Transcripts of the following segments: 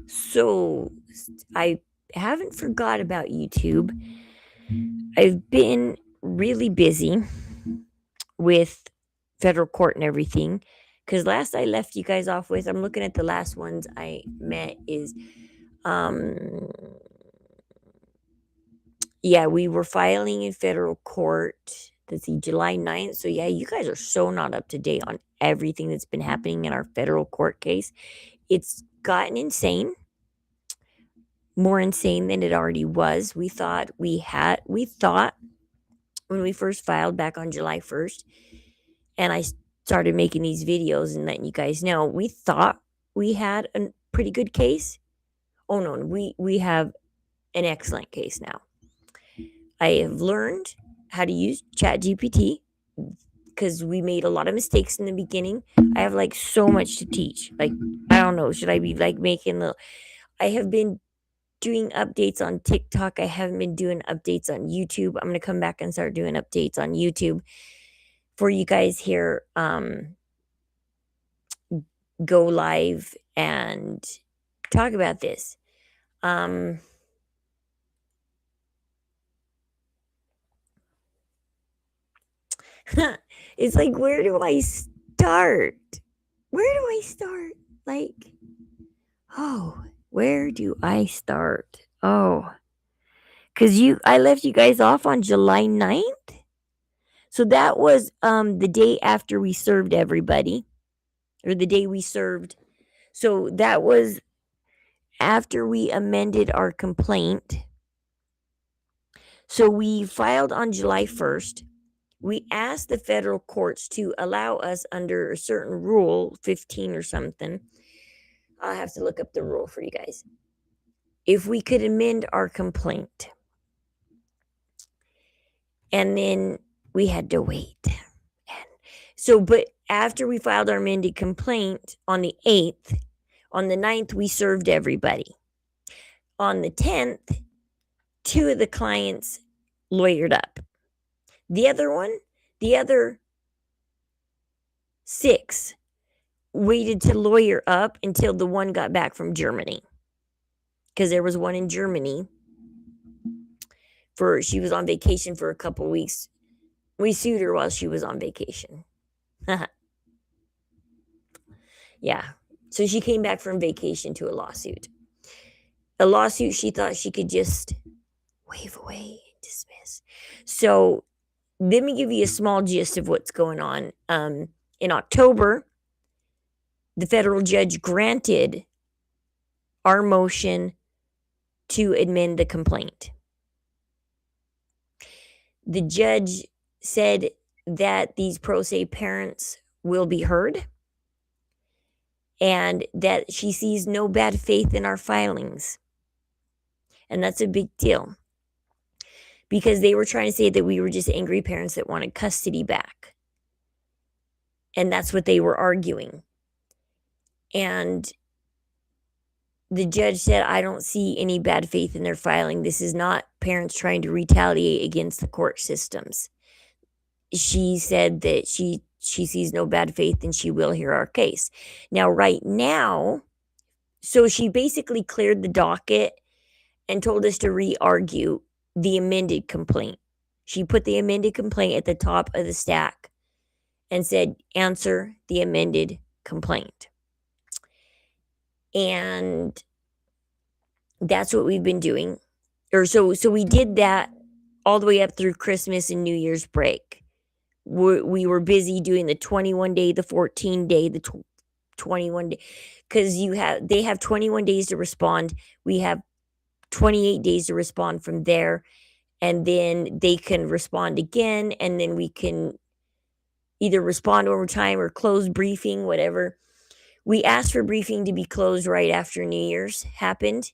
So I haven't forgot about YouTube. I've been really busy with federal court and everything. Because last I left you guys off with, I'm looking at the last ones I met is, um, yeah, we were filing in federal court. Let's see, July 9th. So, yeah, you guys are so not up to date on everything that's been happening in our federal court case. It's gotten insane, more insane than it already was. We thought when we first filed back on July 1st, and I started making these videos and letting you guys know, we thought we had a pretty good case. Oh no, we have an excellent case now. I have learned how to use ChatGPT because we made a lot of mistakes in the beginning. I have like so much to teach. Like, I don't know, should I be like making the I have been doing updates on TikTok. I haven't been doing updates on YouTube. I'm going to come back and start doing updates on YouTube for you guys here. Go live and talk about this. It's like, where do I start? Where do I start? Like, oh, where do I start? Oh, because I left you guys off on July 9th. So that was the day after we served everybody, or the day we served. So that was after we amended our complaint. So we filed on July 1st. We asked the federal courts to allow us under a certain rule, 15 or something. I'll have to look up the rule for you guys. If we could amend our complaint. And then we had to wait. But after we filed our amended complaint on the 8th, on the 9th, we served everybody. On the 10th, 2 of the clients lawyered up. The other 6 waited to lawyer up until the one got back from Germany. Because there was one in Germany. She was on vacation for a couple weeks. We sued her while she was on vacation. Yeah. So she came back from vacation to a lawsuit. A lawsuit she thought she could just wave away and dismiss. So let me give you a small gist of what's going on. In October, the federal judge granted our motion to amend the complaint. The judge said that these pro se parents will be heard and that she sees no bad faith in our filings. And that's a big deal because they were trying to say that we were just angry parents that wanted custody back. And that's what they were arguing. And the judge said, I don't see any bad faith in their filing. This is not parents trying to retaliate against the court systems. She said that she sees no bad faith and she will hear our case. Now, right now, so she basically cleared the docket and told us to re-argue the amended complaint. She put the amended complaint at the top of the stack and said, answer the amended complaint. And that's what we've been doing. So we did that all the way up through Christmas and New Year's break. We were busy doing the 21 day, the 14 day, the 21 day, because they have 21 days to respond. We have 28 days to respond from there, and then they can respond again, and then we can either respond over time or close briefing, whatever. We asked for briefing to be closed right after New Year's happened.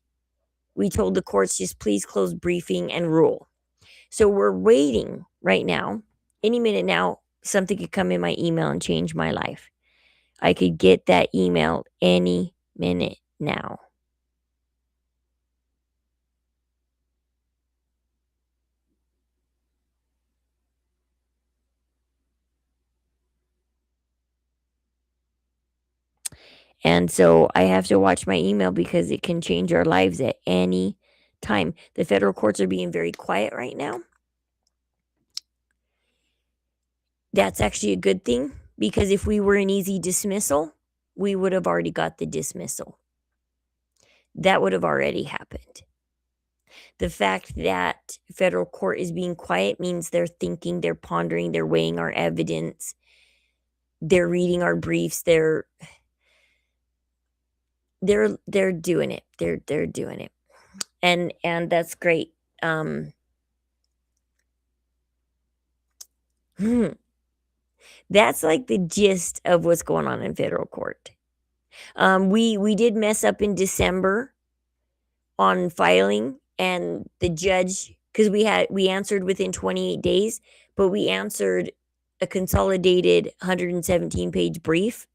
We told the courts, just please close briefing and rule. So we're waiting right now. Any minute now, something could come in my email and change my life. I could get that email any minute now. And so I have to watch my email because it can change our lives at any time. The federal courts are being very quiet right now. That's actually a good thing because if we were an easy dismissal, we would have already got the dismissal. That would have already happened. The fact that federal court is being quiet means they're thinking, they're pondering, they're weighing our evidence, they're reading our briefs, they're doing it. They're doing it. And that's great. That's like the gist of what's going on in federal court. We did mess up in December on filing, and the judge, because we answered within 28 days, but we answered a consolidated 117-page brief,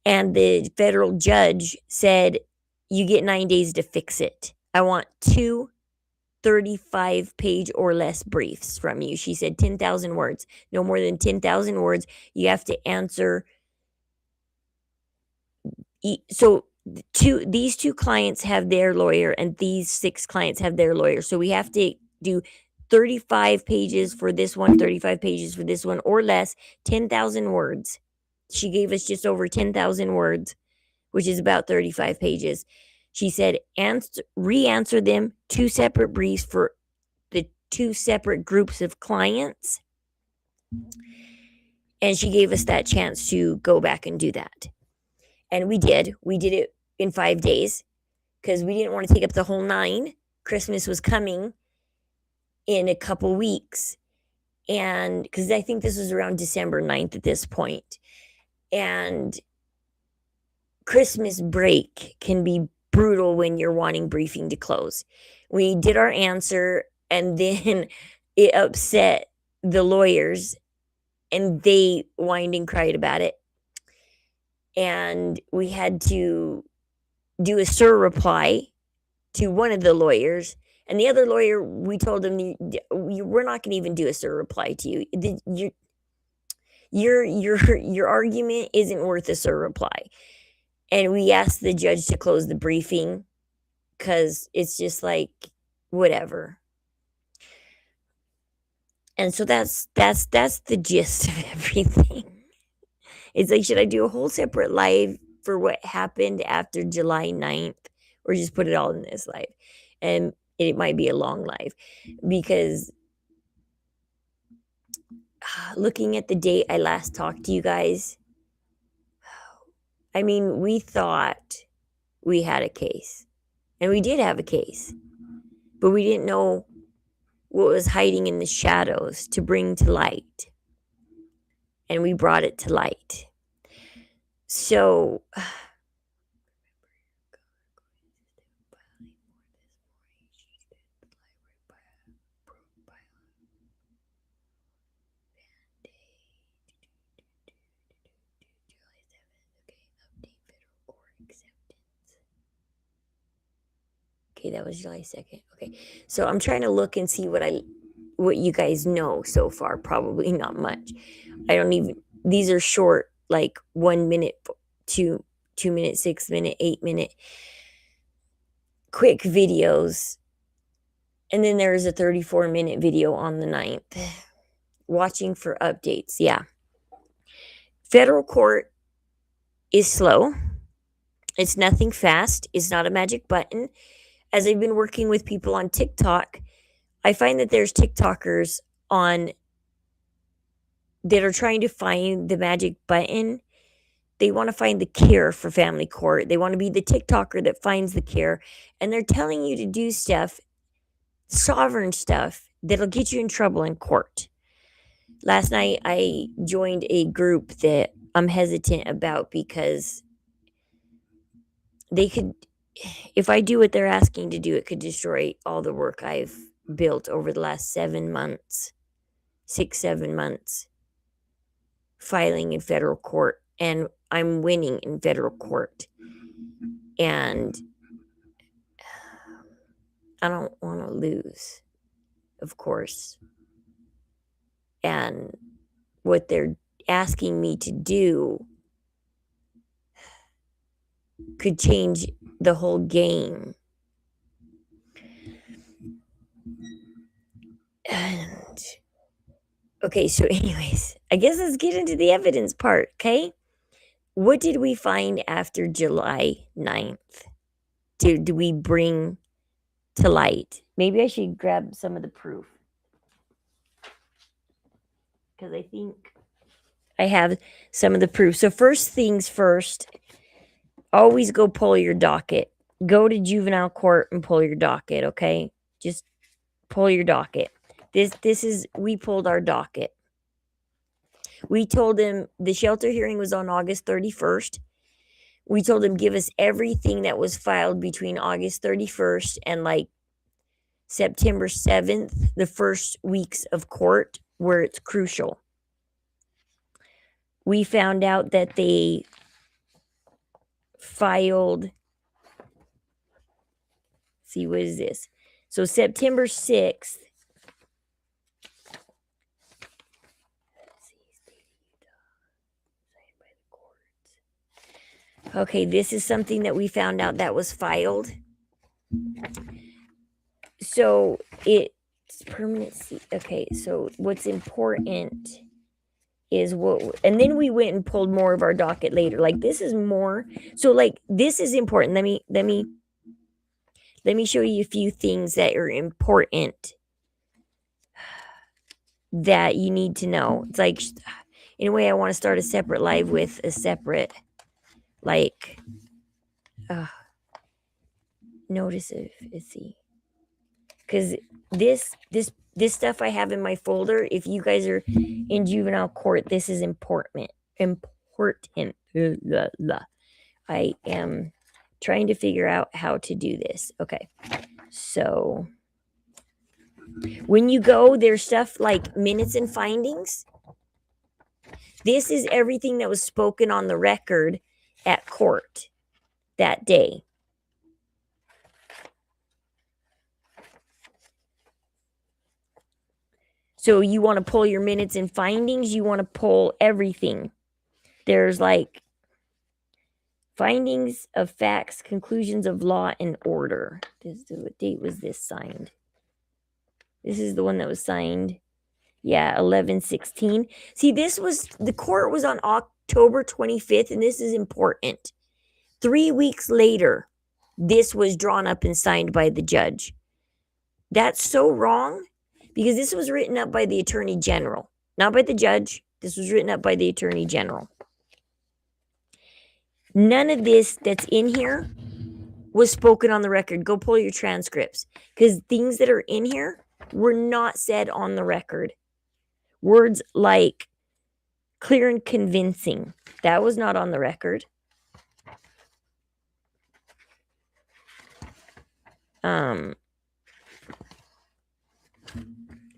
and the federal judge said, you get 9 days to fix it. I want 2 35-page or less briefs from you. She said 10,000 words, no more than 10,000 words. You have to answer. So these 2 clients have their lawyer and these 6 clients have their lawyer. So we have to do 35 pages for this one, 35 pages for this one, or less, 10,000 words. She gave us just over 10,000 words, which is about 35 pages. She said, re-answer them, 2 separate briefs for the 2 separate groups of clients. And she gave us that chance to go back and do that. And we did. We did it in 5 days because we didn't want to take up the whole 9. Christmas was coming in a couple weeks. And because I think this was around December 9th at this point. And Christmas break can be brutal when you're wanting briefing to close. We did our answer, and then it upset the lawyers, and they whined and cried about it. And we had to do a SIR reply to one of the lawyers, and the other lawyer, we told him, we're not going to even do a SIR reply to you. Your argument isn't worth a SIR reply. And we asked the judge to close the briefing because it's just like, whatever. And so that's the gist of everything. It's like, should I do a whole separate live for what happened after July 9th, or just put it all in this live? And it might be a long live because looking at the date I last talked to you guys, I mean, we thought we had a case, and we did have a case, but we didn't know what was hiding in the shadows to bring to light. And we brought it to light. So okay, that was July 2nd. Okay. So I'm trying to look and see what you guys know so far. Probably not much. These are short, like 1 minute, 2 minute, 6 minute, 8 minute quick videos. And then there's a 34-minute video on the 9th. Watching for updates. Yeah. Federal court is slow. It's nothing fast. It's not a magic button. As I've been working with people on TikTok, I find that there's TikTokers that are trying to find the magic button. They want to find the cure for family court. They want to be the TikToker that finds the cure. And they're telling you to do stuff, sovereign stuff, that'll get you in trouble in court. Last night, I joined a group that I'm hesitant about because if I do what they're asking to do, it could destroy all the work I've built over the last 7 months, 7 months, filing in federal court. And I'm winning in federal court. And I don't want to lose, of course. And what they're asking me to do could change the whole game. And okay, so anyways, I guess let's get into the evidence part, okay? What did we find after July 9th? Did we bring to light? Maybe I should grab some of the proof. Because I think I have some of the proof. So first things first, always go pull your docket. Go to juvenile court and pull your docket, okay? Just pull your docket. This is, we pulled our docket. We told him the shelter hearing was on August 31st. We told him give us everything that was filed between August 31st and like September 7th, the first weeks of court where it's crucial. We found out that they filed, see, what is this? So September 6th, okay, this is something that we found out that was filed. So it's permanency. Okay, so what's important is what, and then we went and pulled more of our docket later. Like this is more, so like this is important. Let me show you a few things that are important that you need to know. It's like, in a way, I want to start a separate live with a separate, like, notice if, let's see, because this stuff I have in my folder, if you guys are in juvenile court, this is important. I am trying to figure out how to do this. Okay, so when you go, there's stuff like minutes and findings. This is everything that was spoken on the record at court that day. So you want to pull your minutes and findings, you want to pull everything. There's like findings of facts, conclusions of law and order. What date was this signed? This is the one that was signed. Yeah, 11/16. See, this was, the court was on October 25th, and this is important. 3 weeks later, this was drawn up and signed by the judge. That's so wrong because this was written up by the attorney general, not by the judge. This was written up by the attorney general. None of this that's in here was spoken on the record. Go pull your transcripts because things that are in here were not said on the record. Words like clear and convincing, that was not on the record.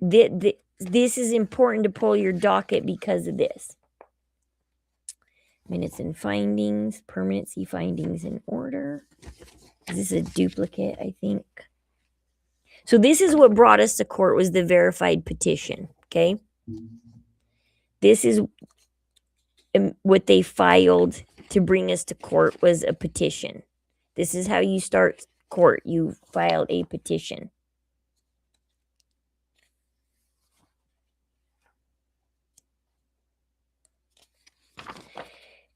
This is important to pull your docket because of this. Minutes and findings, permanency findings in order. This is a duplicate, I think. So this is what brought us to court, was the verified petition, okay? This is what they filed to bring us to court, was a petition. This is how you start court. You filed a petition.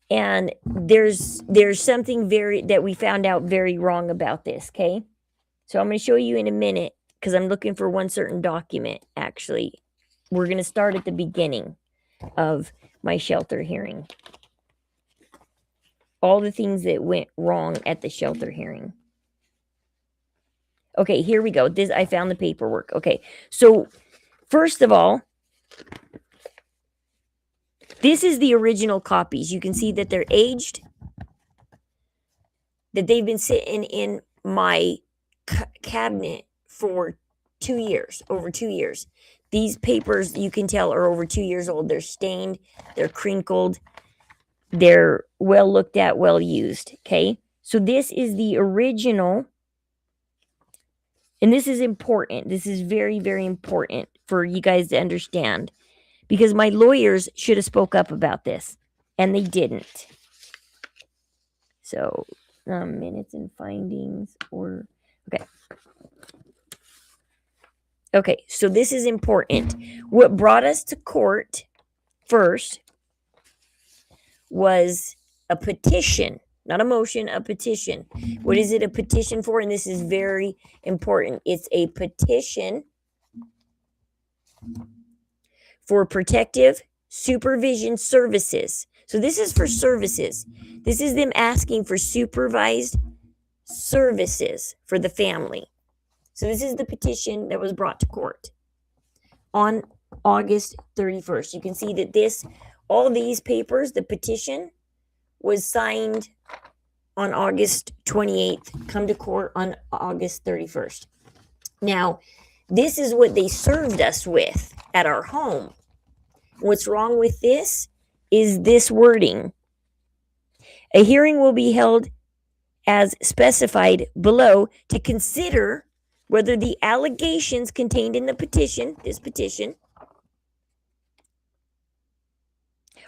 And there's something that we found out very wrong about this, okay? So I'm going to show you in a minute because I'm looking for one certain document, actually. We're going to start at the beginning of my shelter hearing. All the things that went wrong at the shelter hearing. Okay, here we go. I found the paperwork. Okay, so first of all, this is the original copies. You can see that they're aged, that they've been sitting in my cabinet for 2 years, over 2 years. These papers, you can tell, are over 2 years old. They're stained, they're crinkled, they're well looked at, well used, okay? So this is the original, and this is important. This is very, very important for you guys to understand, because my lawyers should have spoke up about this, and they didn't. So minutes and findings or okay, so this is important. What brought us to court first was a petition, not a motion, a petition. What is it a petition for? And this is very important. It's a petition for protective supervision services. So this is for services. This is them asking for supervised services for the family. So this is the petition that was brought to court on August 31st. You can see that all these papers, the petition was signed on August 28th, come to court on August 31st. Now, this is what they served us with at our home. What's wrong with this is this wording. A hearing will be held as specified below to consider whether the allegations contained in the petition, this petition,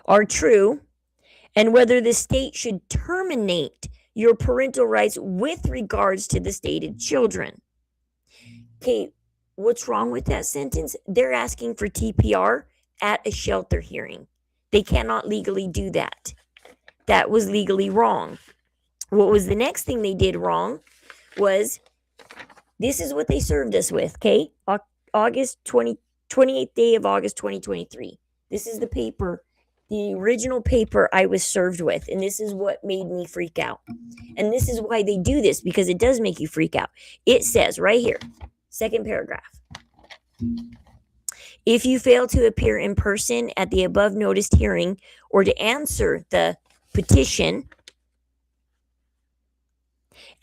are true and whether the state should terminate your parental rights with regards to the stated children. Okay, what's wrong with that sentence? They're asking for TPR at a shelter hearing. They cannot legally do that. That was legally wrong. What was the next thing they did wrong was, this is what they served us with, okay? August 28th day of August 2023. This is the paper, the original paper I was served with, and this is what made me freak out. And this is why they do this, because it does make you freak out. It says right here, second paragraph. If you fail to appear in person at the above noticed hearing or to answer the petition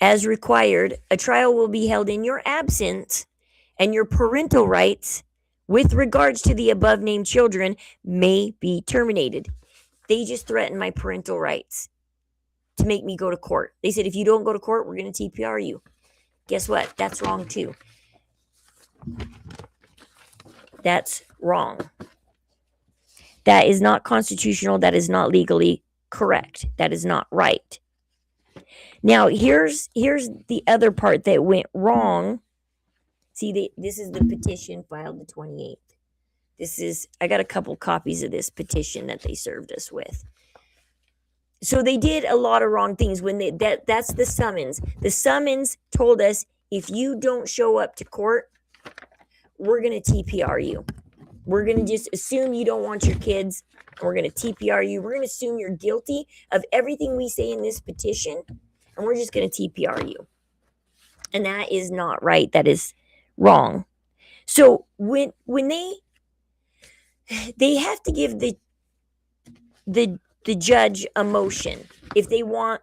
as required, a trial will be held in your absence, and your parental rights with regards to the above named children may be terminated. They just threatened my parental rights to make me go to court. They said, if you don't go to court, we're going to TPR you. Guess what? That's wrong too. That's wrong. That is not constitutional. That is not legally correct. That is not right. Now, here's the other part that went wrong. See, this is the petition filed the 28th. I got a couple copies of this petition that they served us with. So they did a lot of wrong things when that's the summons. The summons told us, if you don't show up to court, we're going to TPR you. We're going to just assume you don't want your kids. We're going to TPR you. We're going to assume you're guilty of everything we say in this petition, and we're just going to TPR you. And that is not right. That is wrong. So when they have to give the judge a motion if they want.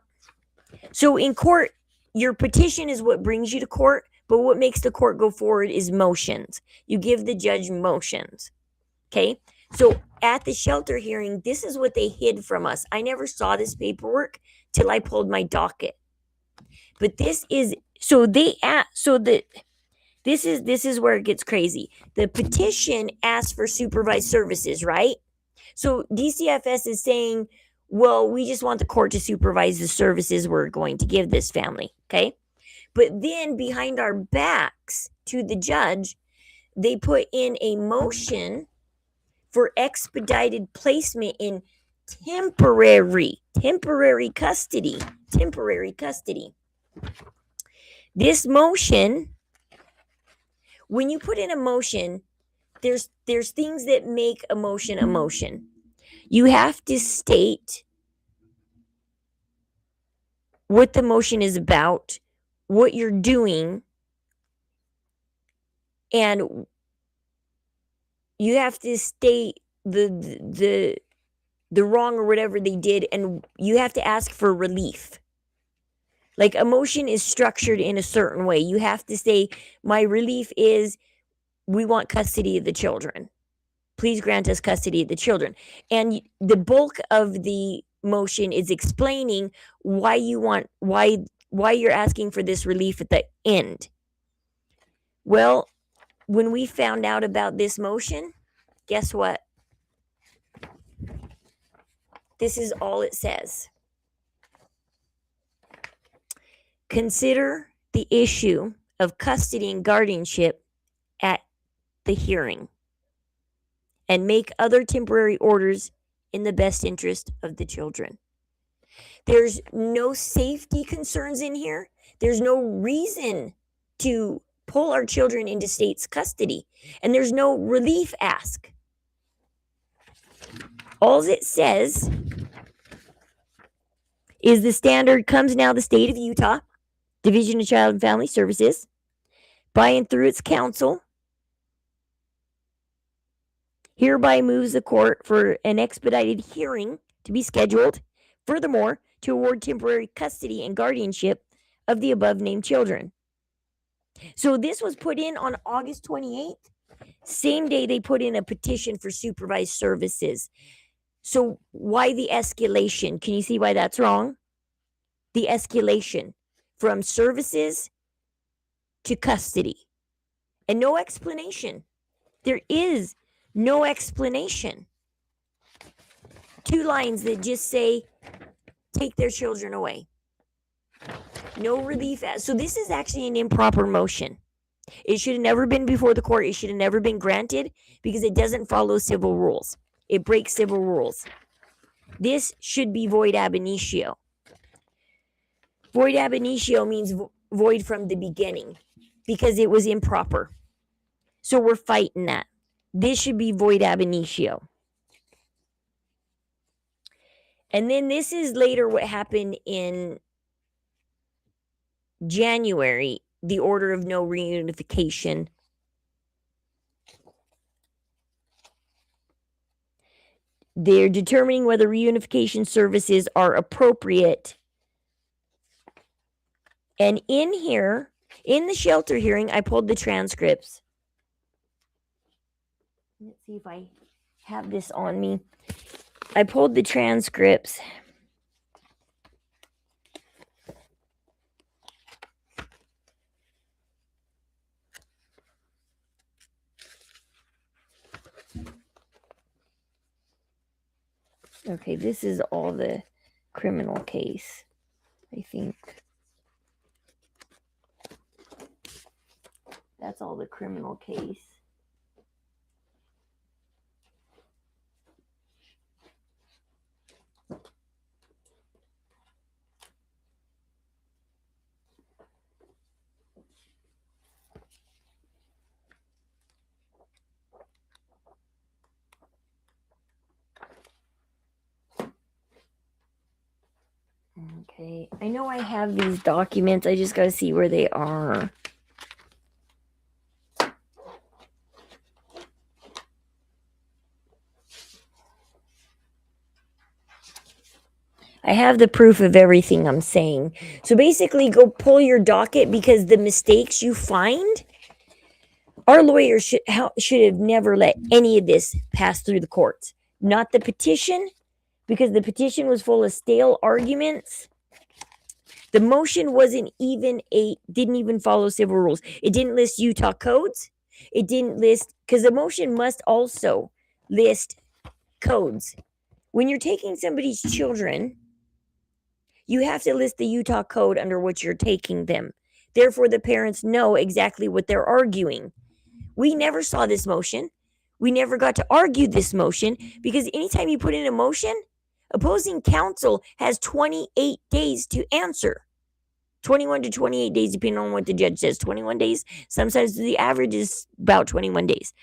So in court, your petition is what brings you to court, but what makes the court go forward is motions. You give the judge motions. Okay? So at the shelter hearing, this is what they hid from us. I never saw this paperwork till I pulled my docket. But this is this is where it gets crazy. The petition asks for supervised services, right? So DCFS is saying, well, we just want the court to supervise the services we're going to give this family, okay? But then behind our backs to the judge, they put in a motion for expedited placement in temporary custody. This motion, when you put in a motion, there's things that make a motion a motion. You have to state what the motion is about, what you're doing, and you have to state the wrong or whatever they did, and you have to ask for relief. Like, a motion is structured in a certain way. You have to say, my relief is, we want custody of the children. Please grant us custody of the children. And the bulk of the motion is explaining why you're asking for this relief at the end. Well, when we found out about this motion, guess what? This is all it says. consider the issue of custody and guardianship at the hearing and make other temporary orders in the best interest of the children. There's no safety concerns in here. There's no reason to pull our children into state's custody, and there's no relief ask. All it says is the standard comes now the state of Utah, Division of Child and Family Services, by and through its council, hereby moves the court for an expedited hearing to be scheduled, furthermore, to award temporary custody and guardianship of the above named children. So this was put in on August 28th. Same day they put in a petition for supervised services. So why the escalation? Can you see why that's wrong? The escalation from services to custody. And no explanation. There is no explanation. 2 lines that just say, take their children away. No relief. So this is actually an improper motion. It should have never been before the court. It should have never been granted because it doesn't follow civil rules. It breaks civil rules. This should be void ab initio. Void ab initio means void from the beginning because it was improper. So we're fighting that. This should be void ab initio. And then this is later what happened in January, the order of no reunification. They're determining whether reunification services are appropriate. And in here, in the shelter hearing, I pulled the transcripts. Let's see if I have this on me. I pulled the transcripts. Okay, this is all the criminal case, I think. That's all the criminal case. Okay, I know I have these documents. I just got to see where they are. I have the proof of everything I'm saying. So basically, go pull your docket because the mistakes you find, our lawyers should have never let any of this pass through the courts. Not the petition, because the petition was full of stale arguments. The motion didn't even follow civil rules. It didn't list Utah codes. It didn't list, because the motion must also list codes. When you're taking somebody's children, you have to list the Utah code under which you're taking them. Therefore, the parents know exactly what they're arguing. We never saw this motion. We never got to argue this motion because anytime you put in a motion, opposing counsel has 28 days to answer. 21 to 28 days, depending on what the judge says. 21 days. Sometimes the average is about 21 days.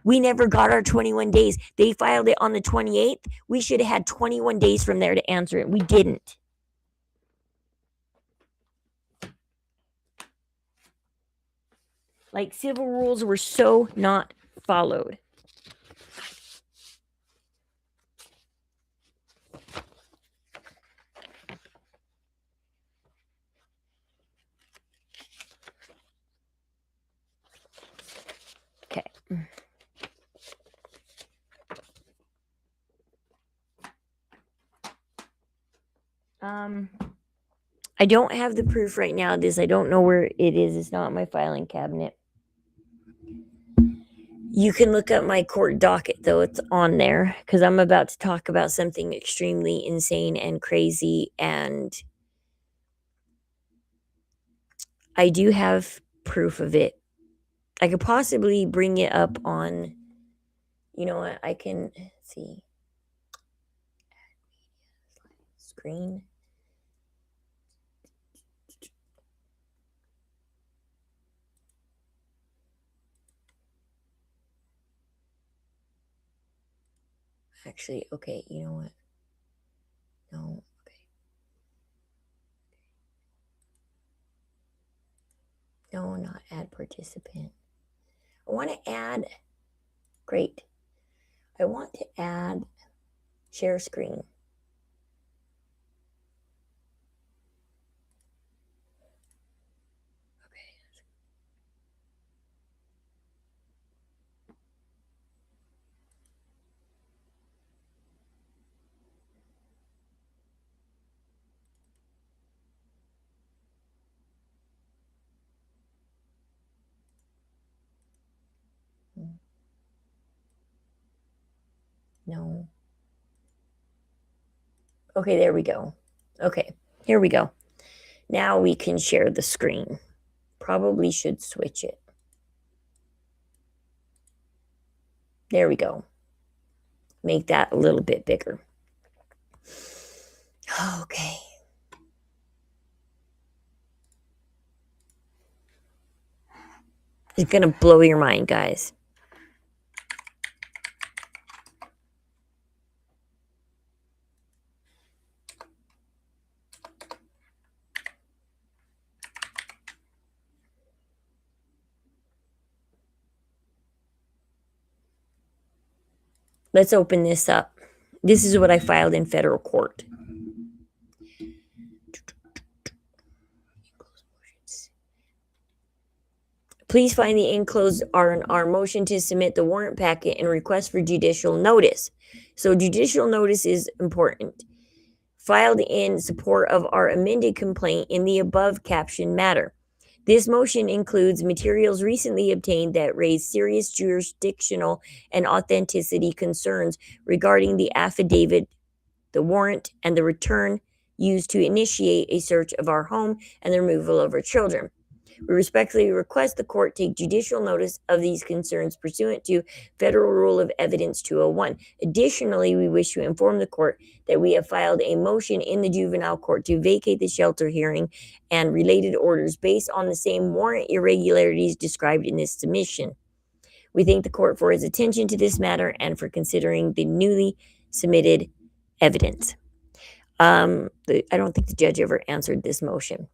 We never got our 21 days. They filed it on the 28th. We should have had 21 days from there to answer it. We didn't. Like, civil rules were so not followed. Okay. I don't have the proof right now of this. I don't know where it is. It's not in my filing cabinet. You can look up my court docket, though. It's on there because I'm about to talk about something extremely insane and crazy and I do have proof of it. I could possibly bring it up on, you know what, I can see. Screen. Actually, okay, you know what? No, okay. No, not add participant. I want to add, great. I want to add share screen. No. Okay, there we go. Okay, here we go. Now we can share the screen. Probably should switch it. There we go. Make that a little bit bigger. Okay. It's going to blow your mind, guys. Let's open this up. This is what I filed in federal court. Please find the enclosed our motion to submit the warrant packet and request for judicial notice. So judicial notice is important. Filed in support of our amended complaint in the above captioned matter. This motion includes materials recently obtained that raise serious jurisdictional and authenticity concerns regarding the affidavit, the warrant, and the return used to initiate a search of our home and the removal of our children. We respectfully request the court take judicial notice of these concerns pursuant to Federal Rule of Evidence 201. Additionally, we wish to inform the court that we have filed a motion in the juvenile court to vacate the shelter hearing and related orders based on the same warrant irregularities described in this submission. We thank the court for its attention to this matter and for considering the newly submitted evidence. I don't think the judge ever answered this motion.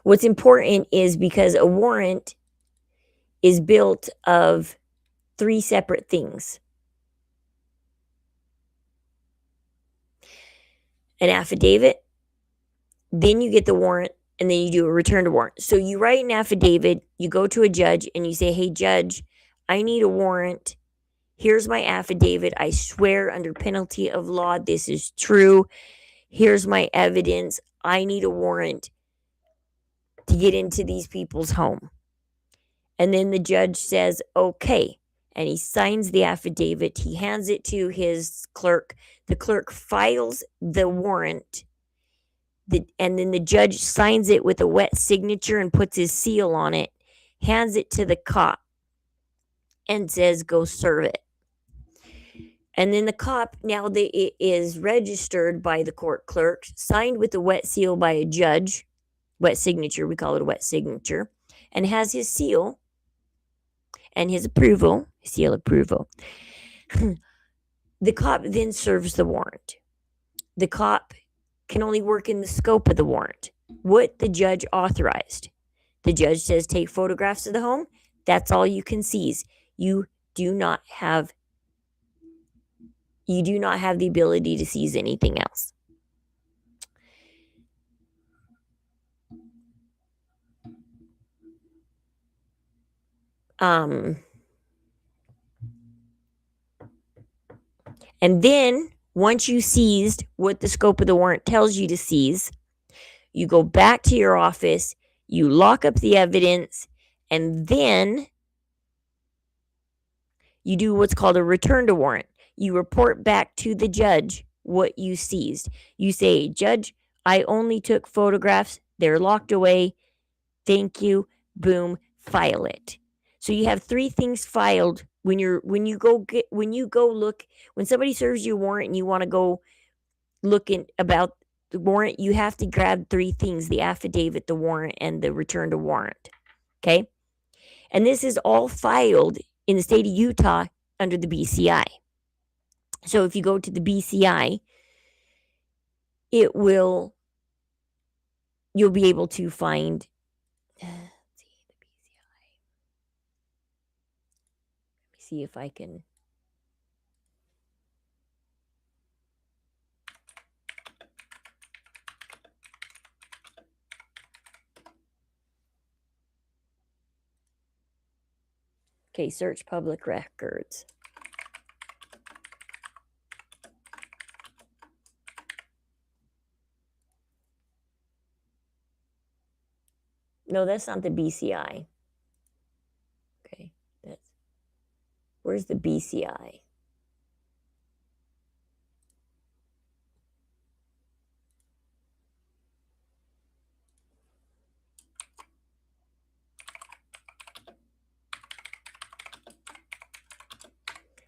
What's important is because a warrant is built of 3 separate things. An affidavit, then you get the warrant, and then you do a return to warrant. So you write an affidavit, you go to a judge, and you say, hey, judge, I need a warrant. Here's my affidavit. I swear under penalty of law, this is true. Here's my evidence. I need a warrant to get into these people's home. And then the judge says, okay. And he signs the affidavit. He hands it to his clerk. The clerk files the warrant. And then the judge signs it with a wet signature and puts his seal on it, hands it to the cop, and says, go serve it. And then the cop, now that it is registered by the court clerk, signed with a wet seal by a judge, wet signature, we call it a wet signature, and has his seal and his approval, seal approval. The cop then serves the warrant. The cop can only work in the scope of the warrant, what the judge authorized. The judge says take photographs of the home. That's all you can seize. You do not have the ability to seize anything else. And then once you seized what the scope of the warrant tells you to seize, you go back to your office, you lock up the evidence, and then you do what's called a return to warrant. You report back to the judge what you seized. You say, Judge, I only took photographs. They're locked away. Thank you. Boom. File it. So you have 3 things filed when you go look when somebody serves you a warrant and you want to go look in about the warrant, you have to grab 3 things: the affidavit, the warrant, and the return to warrant. Okay? And this is all filed in the state of Utah under the BCI. So if you go to the BCI, you'll be able to find see if I can. Okay, search public records. No, that's not the BCI. Okay, where's the BCI?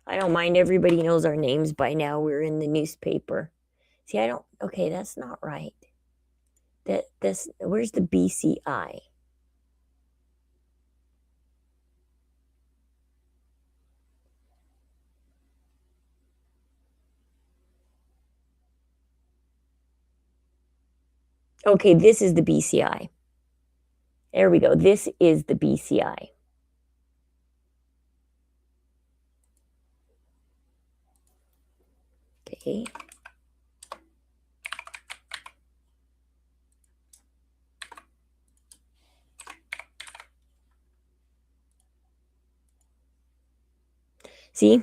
I don't mind. Everybody knows our names by now. We're in the newspaper. See, okay, that's not right. Where's the BCI? Okay, this is the BCI. There we go. This is the BCI. Okay. See?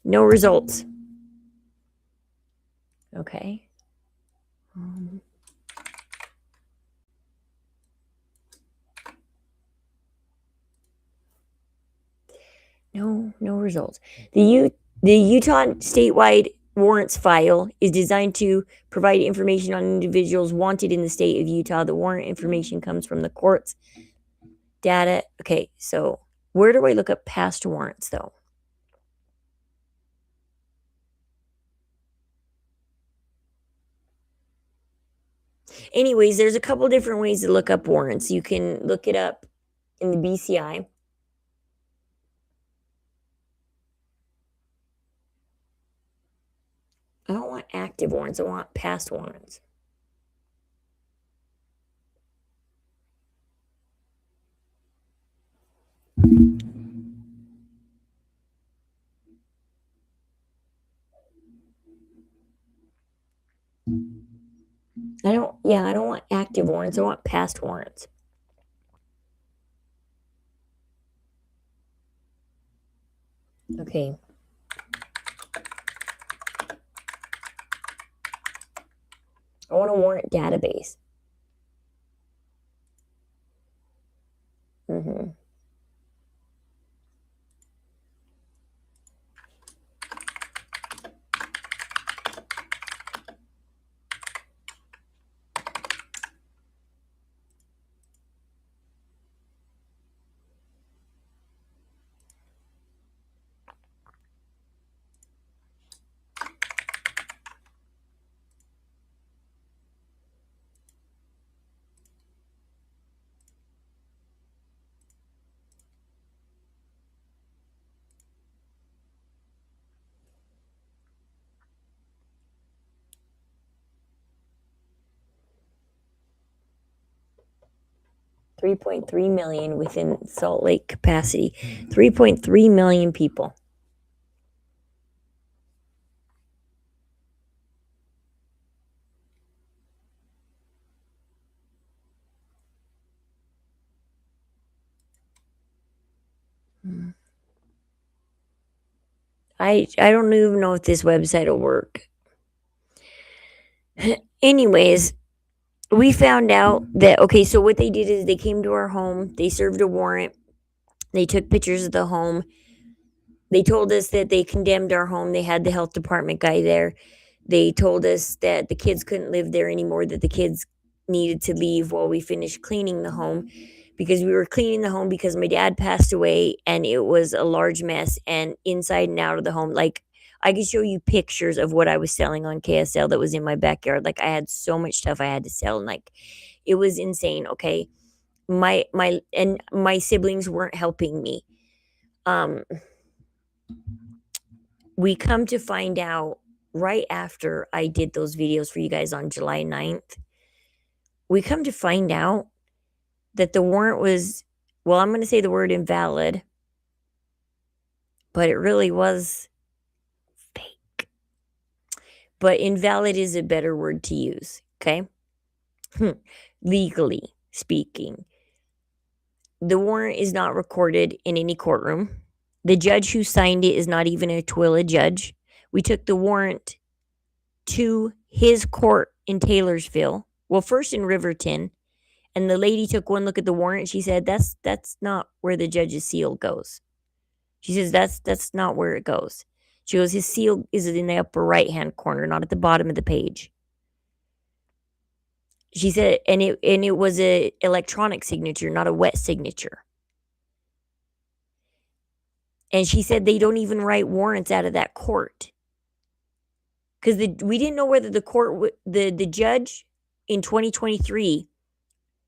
No results. Okay. No results. The Utah statewide warrants file is designed to provide information on individuals wanted in the state of Utah. The warrant information comes from the court's data. Okay, so where do I look up past warrants, though? Anyways, there's a couple different ways to look up warrants. You can look it up in the BCI. I don't want active warrants. I want past warrants. I don't want active warrants. I want past warrants. Okay. I want a warrant database. Mm-hmm. $3.3 million within Salt Lake capacity. 3.3 million people. I don't even know if this website will work. Anyways, we found out that, okay, so what they did is they came to our home, they served a warrant, they took pictures of the home. They told us that they condemned our home. They had the health department guy there. They told us that the kids couldn't live there anymore, that the kids needed to leave while we finished cleaning the home, because we were cleaning the home because my dad passed away and it was a large mess and inside and out of the home. Like, I could show you pictures of what I was selling on KSL that was in my backyard. Like, I had so much stuff I had to sell, and like, it was insane. Okay. My siblings weren't helping me. Um we come to find out right after I did those videos for you guys on July 9th, we come to find out that the warrant was, well, I'm going to say the word invalid, but it really was fake. But invalid is a better word to use, okay? Legally speaking, the warrant is not recorded in any courtroom. The judge who signed it is not even a Tooele judge. We took the warrant to his court in Taylorsville. Well, first in Riverton, and the lady took one look at the warrant. She said, "That's not where the judge's seal goes." She says, "That's not where it goes." She goes, "His seal is in the upper right hand corner, not at the bottom of the page." She said, and it was a electronic signature, not a wet signature. And she said they don't even write warrants out of that court, because we didn't know whether the judge in 2023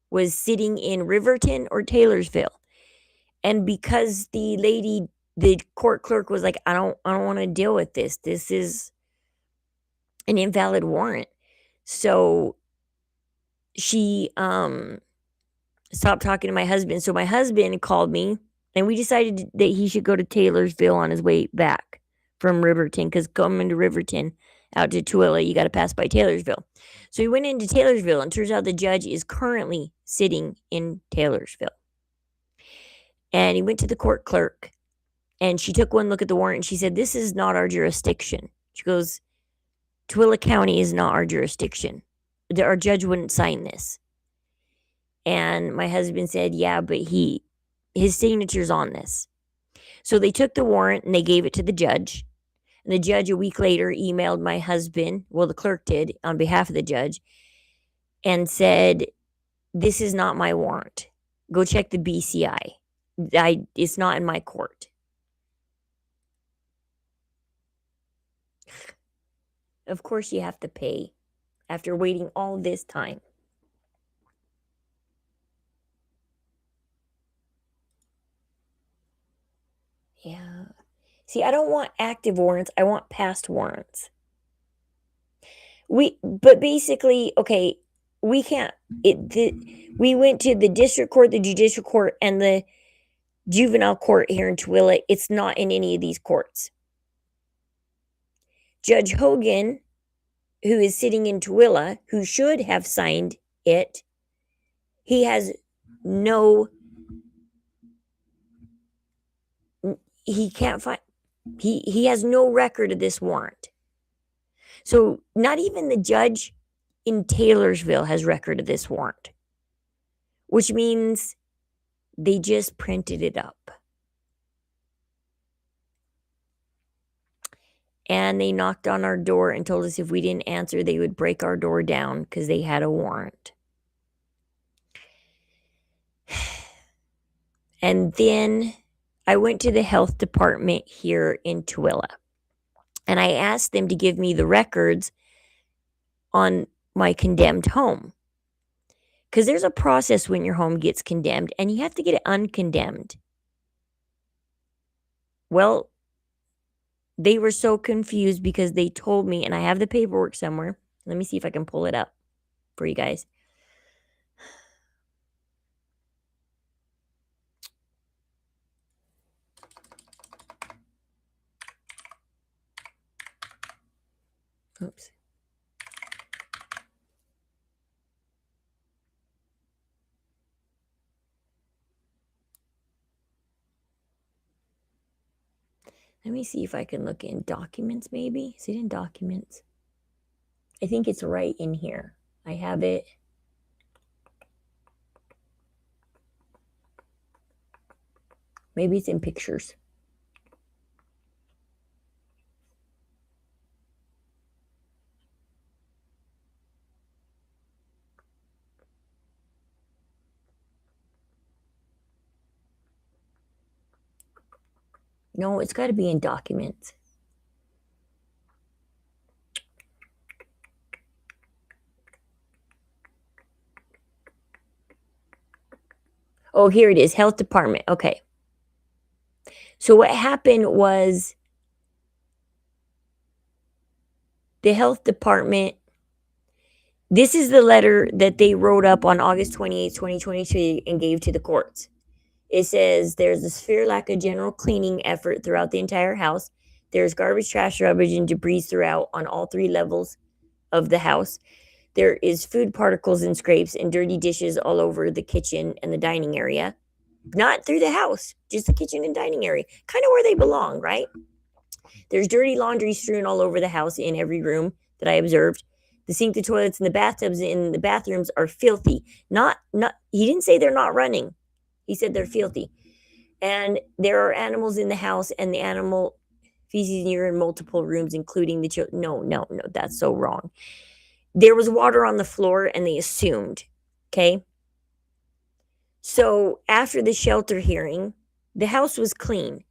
was sitting in Riverton or Taylorsville. And because the court clerk was like, I don't want to deal with this. This is an invalid warrant. So she stopped talking to my husband. So my husband called me and we decided that he should go to Taylorsville on his way back from Riverton, because coming to Riverton out to Tooele, you got to pass by Taylorsville. So he went into Taylorsville, and turns out the judge is currently sitting in Taylorsville. And he went to the court clerk, and she took one look at the warrant, and she said, "This is not our jurisdiction." She goes, "Tooele County is not our jurisdiction. Our judge wouldn't sign this." And my husband said, "Yeah, but his signature's on this." So they took the warrant and they gave it to the judge. And the judge, a week later, emailed my husband, well, the clerk did, on behalf of the judge, and said, "This is not my warrant. Go check the BCI. It's not in my court." Of course, you have to pay after waiting all this time. Yeah. See, I don't want active warrants. I want past warrants. But basically, okay, we can't. We went to the district court, the judicial court, and the juvenile court here in Tooele. It's not in any of these courts. Judge Hogan, who is sitting in Tooele, who should have signed it, he has no. He can't find. He has no record of this warrant. So not even the judge in Taylorsville has record of this warrant, which means they just printed it up. And they knocked on our door and told us if we didn't answer, they would break our door down because they had a warrant. And then I went to the health department here in Tooele, and I asked them to give me the records on my condemned home, because there's a process when your home gets condemned and you have to get it uncondemned. Well, they were so confused because they told me, and I have the paperwork somewhere. Let me see if I can pull it up for you guys. Oops. Let me see if I can look in documents, maybe. Is it in documents? I think it's right in here. I have it. Maybe it's in pictures. No, it's got to be in documents. Oh, here it is. Health Department. Okay. So what happened was the health department, this is the letter that they wrote up on August 28th, 2022 and gave to the courts. It says there's a severe lack of general cleaning effort throughout the entire house. There's garbage, trash, rubbish, and debris throughout on all 3 levels of the house. There is food particles and scrapes and dirty dishes all over the kitchen and the dining area. Not through the house, just the kitchen and dining area. Kind of where they belong, right? There's dirty laundry strewn all over the house in every room that I observed. The sink, the toilets, and the bathtubs in the bathrooms are filthy. Not he didn't say they're not running. He said they're filthy. And there are animals in the house, and the animal feces and urine in multiple rooms, including the children. No, that's so wrong. There was water on the floor, and they assumed. Okay. So after the shelter hearing, the house was clean.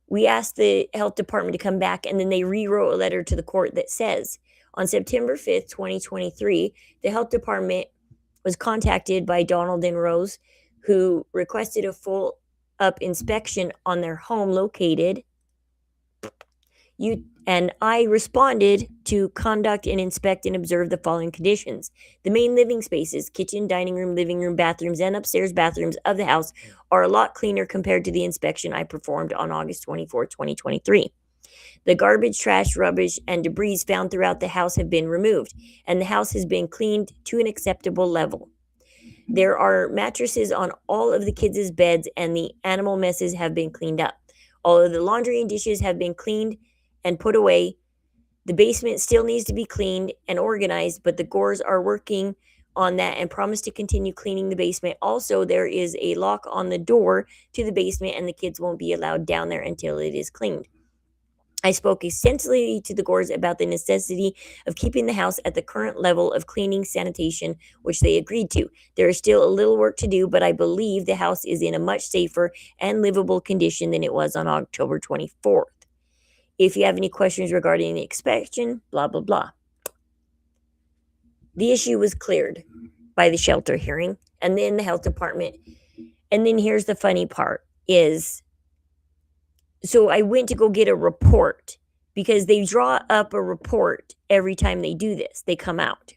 We asked the health department to come back, and then they rewrote a letter to the court that says on September 5th, 2023, the health department was contacted by Donald and Rose, who requested a full up inspection on their home located. And I responded to conduct and inspect and observe the following conditions. The main living spaces, kitchen, dining room, living room, bathrooms, and upstairs bathrooms of the house are a lot cleaner compared to the inspection I performed on August 24, 2023. The garbage, trash, rubbish, and debris found throughout the house have been removed, and the house has been cleaned to an acceptable level. There are mattresses on all of the kids' beds, and the animal messes have been cleaned up. All of the laundry and dishes have been cleaned and put away. The basement still needs to be cleaned and organized, but the Gores are working on that and promise to continue cleaning the basement. Also, there is a lock on the door to the basement, and the kids won't be allowed down there until it is cleaned. I spoke extensively to the Gores about the necessity of keeping the house at the current level of cleaning sanitation, which they agreed to. There is still a little work to do, but I believe the house is in a much safer and livable condition than it was on October 24th. If you have any questions regarding the inspection, blah, blah, blah. The issue was cleared by the shelter hearing, and then the health department. And then here's the funny part is, so I went to go get a report because they draw up a report every time they do this. They come out.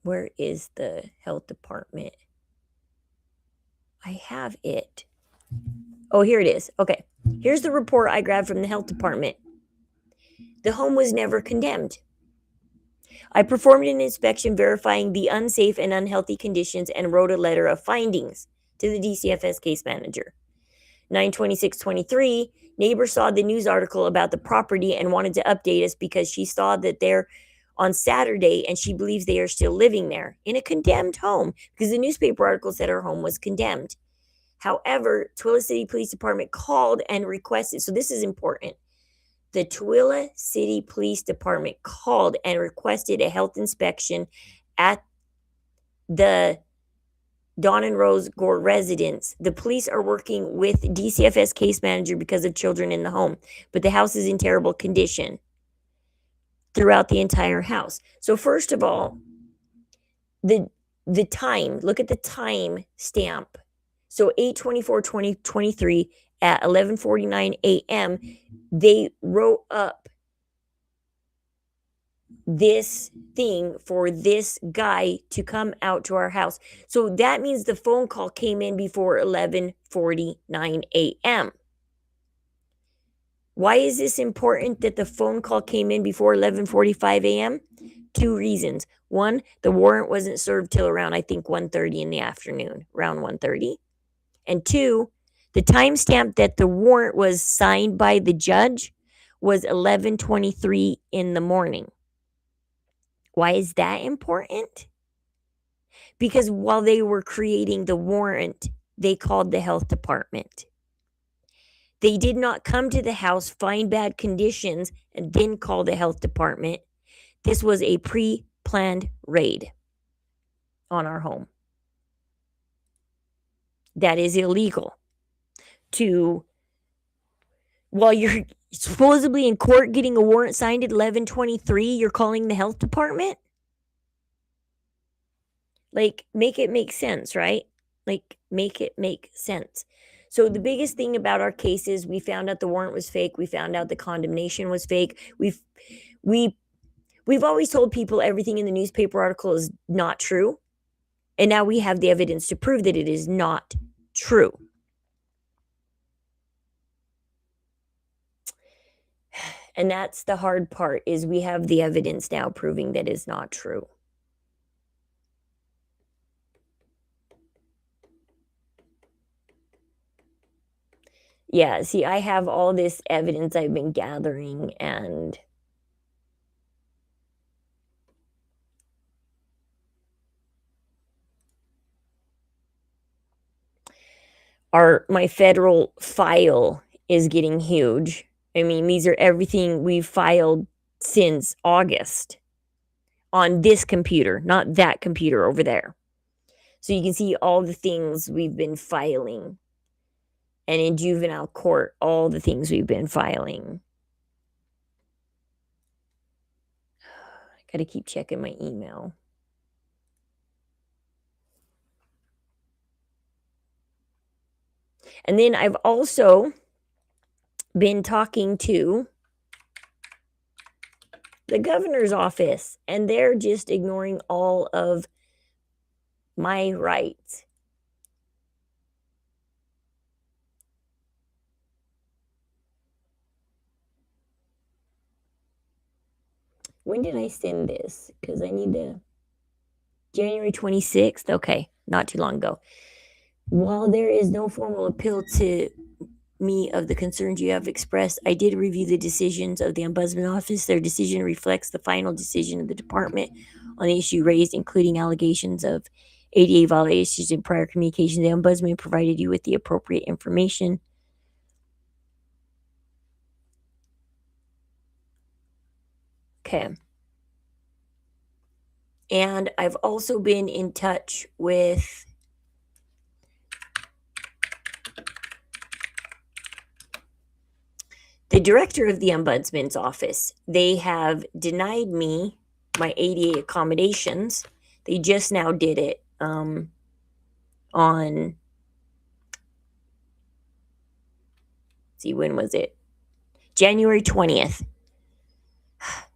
Where is the health department? I have it. Oh, here it is. Okay. Here's the report I grabbed from the health department. The home was never condemned. I performed an inspection verifying the unsafe and unhealthy conditions and wrote a letter of findings to the DCFS case manager. 9/26/23, neighbor saw the news article about the property and wanted to update us because she saw that they're on Saturday and she believes they are still living there in a condemned home because the newspaper article said her home was condemned. However, Tooele City Police Department called and requested, so this is important. The Tooele City Police Department called and requested a health inspection at the Don and Rose Gore residence. The police are working with DCFS case manager because of children in the home, but the house is in terrible condition throughout the entire house. So first of all, the time, look at the time stamp. So 8/24/2023 at 11:49 a.m., they wrote up this thing for this guy to come out to our house. So that means the phone call came in before 11:49 a.m. Why is this important that the phone call came in before 11:45 a.m.? 2 reasons. One, the warrant wasn't served till around, I think, 1:30 in the afternoon, around 1:30. And 2, the timestamp that the warrant was signed by the judge was 11:23 in the morning. Why is that important? Because while they were creating the warrant, they called the health department. They did not come to the house, find bad conditions, and then call the health department. This was a pre-planned raid on our home. that is illegal. While you're supposedly in court getting a warrant signed at 11:23, you're calling the health department? Like, make it make sense, right? Like, make it make sense. So the biggest thing about our case is we found out the warrant was fake. We found out the condemnation was fake. We've always told people everything in the newspaper article is not true. And now we have the evidence to prove that it is not true. And that's the hard part, is we have the evidence now proving that is not true. Yeah, see, I have all this evidence I've been gathering, and my federal file is getting huge. I mean, these are everything we've filed since August on this computer, not that computer over there. So you can see all the things we've been filing. And in juvenile court, all the things we've been filing. I gotta keep checking my email. And then I've also been talking to the governor's office, and they're just ignoring all of my rights. When did I send this? Because I need to. January 26th? Okay, not too long ago. While there is no formal appeal to me of the concerns you have expressed, I did review the decisions of the Ombudsman Office. Their decision reflects the final decision of the department on the issue raised, including allegations of ADA violations in prior communication. The Ombudsman provided you with the appropriate information. Okay. And I've also been in touch with the director of the Ombudsman's office. They have denied me my ADA accommodations. They just now did it on see, when was it? January 20th.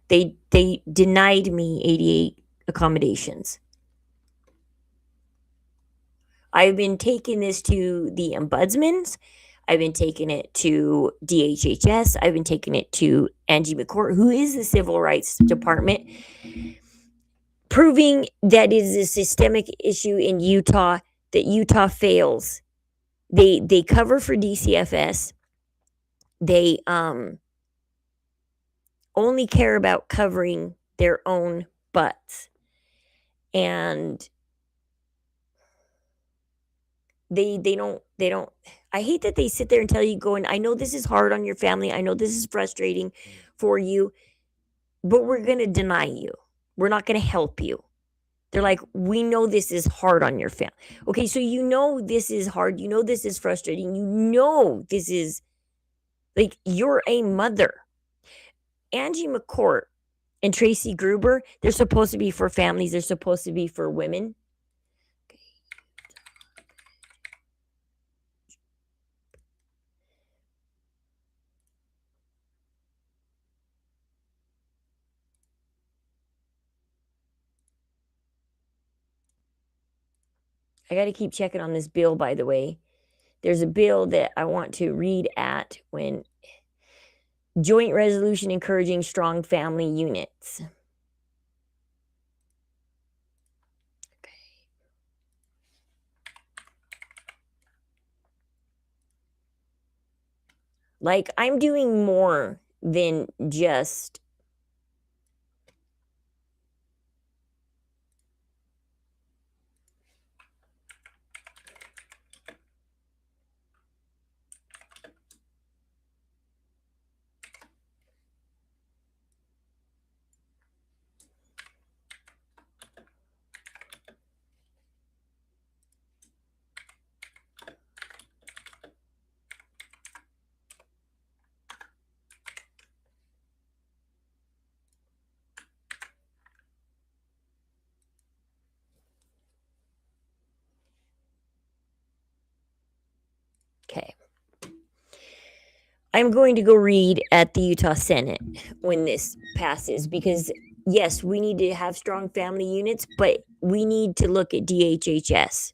They denied me ADA accommodations. I've been taking this to the ombudsmans. I've been taking it to DHHS. I've been taking it to Angie McCourt, who is the Civil Rights Department, proving that it is a systemic issue in Utah, that Utah fails. They cover for DCFS. They only care about covering their own butts. And they don't I hate that they sit there and tell you, going, I know this is hard on your family, I know this is frustrating for you, but we're going to deny you, we're not going to help you. They're like, we know this is hard on your family. Okay, so you know this is hard, you know this is frustrating, you know this is, like, you're a mother. Angie McCourt and Tracy Gruber, they're supposed to be for families, they're supposed to be for women. I got to keep checking on this bill, by the way. There's a bill that I want to read at when joint resolution encouraging strong family units. Okay. Like, I'm doing more than just Okay. I'm going to go read at the Utah Senate when this passes because, yes, we need to have strong family units, but we need to look at DHHS.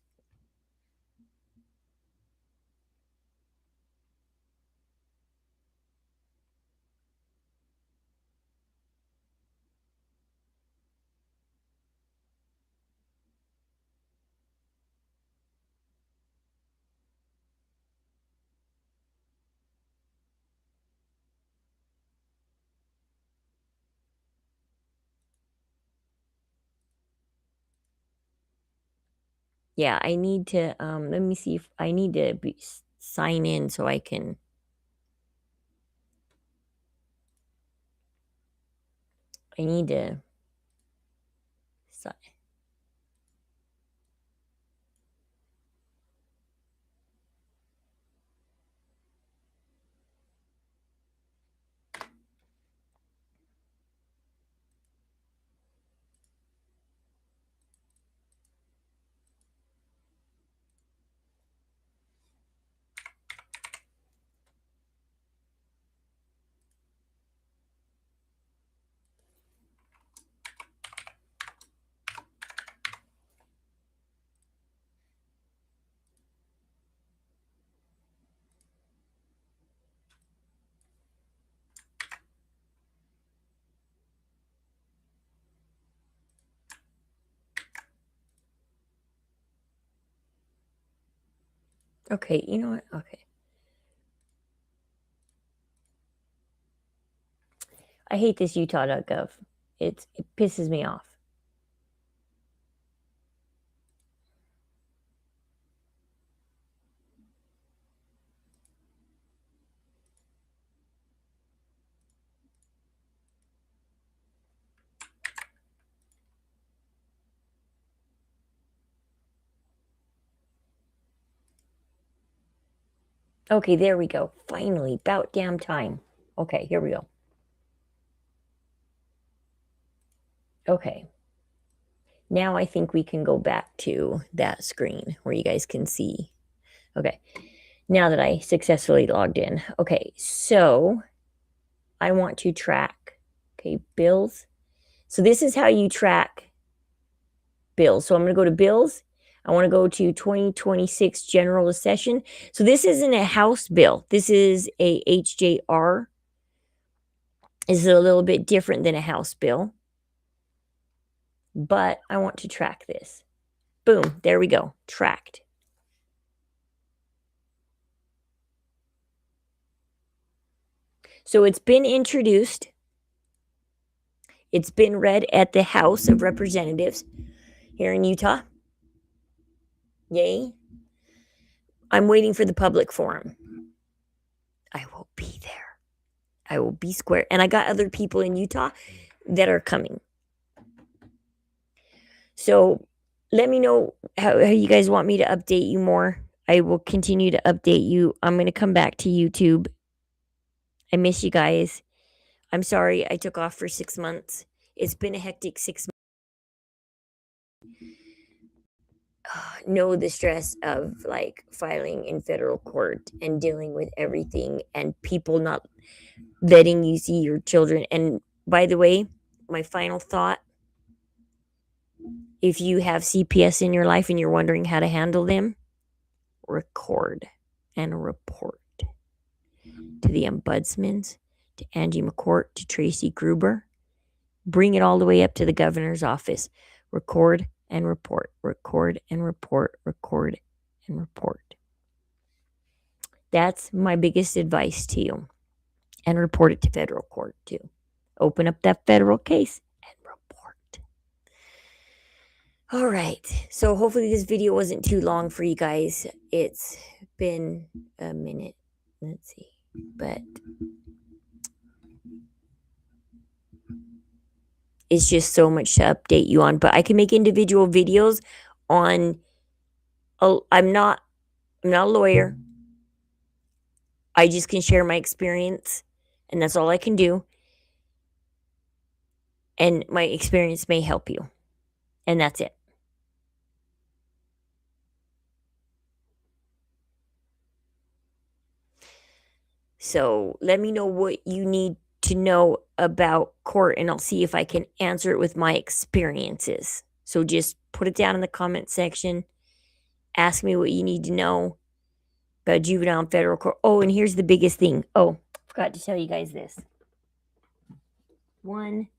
Yeah, I need to let me see if I need to sign in so I can I need to sign. Okay, you know what? Okay. I hate this Utah.gov. It pisses me off. Okay, there we go. Finally, about damn time. Okay, here we go. Okay. Now I think we can go back to that screen where you guys can see. Okay. Now that I successfully logged in. Okay, so I want to track. Okay, bills. So this is how you track bills. So I'm going to go to bills. I want to go to 2026 general session. So this isn't a House bill. This is a HJR. This is a little bit different than a House bill. But I want to track this. Boom, there we go. Tracked. So it's been introduced. It's been read at the House of Representatives here in Utah. Yay. I'm waiting for the public forum. I will be there. I will be square. And I got other people in Utah that are coming. So let me know how you guys want me to update you more. I will continue to update you. I'm going to come back to YouTube. I miss you guys. I'm sorry I took off for 6 months. It's been a hectic 6 months. Know the stress of like filing in federal court and dealing with everything and people not letting you see your children. And by the way, my final thought, if you have CPS in your life and you're wondering how to handle them, record and report to the ombudsmans, to Angie McCourt, to Tracy Gruber. Bring it all the way up to the governor's office. Record and report, record and report, record and report. That's my biggest advice to you. And report it to federal court too. Open up that federal case and report. All right. So hopefully this video wasn't too long for you guys. It's been a minute. Let's see. But it's just so much to update you on. But I can make individual videos on I'm not a lawyer. I just can share my experience, and that's all I can do. And my experience may help you. And that's it. So let me know what you need to know about court, and I'll see if I can answer it with my experiences. So just put it down in the comment section. Ask me what you need to know about juvenile and federal court. Oh, and here's the biggest thing. Oh, forgot to tell you guys this. One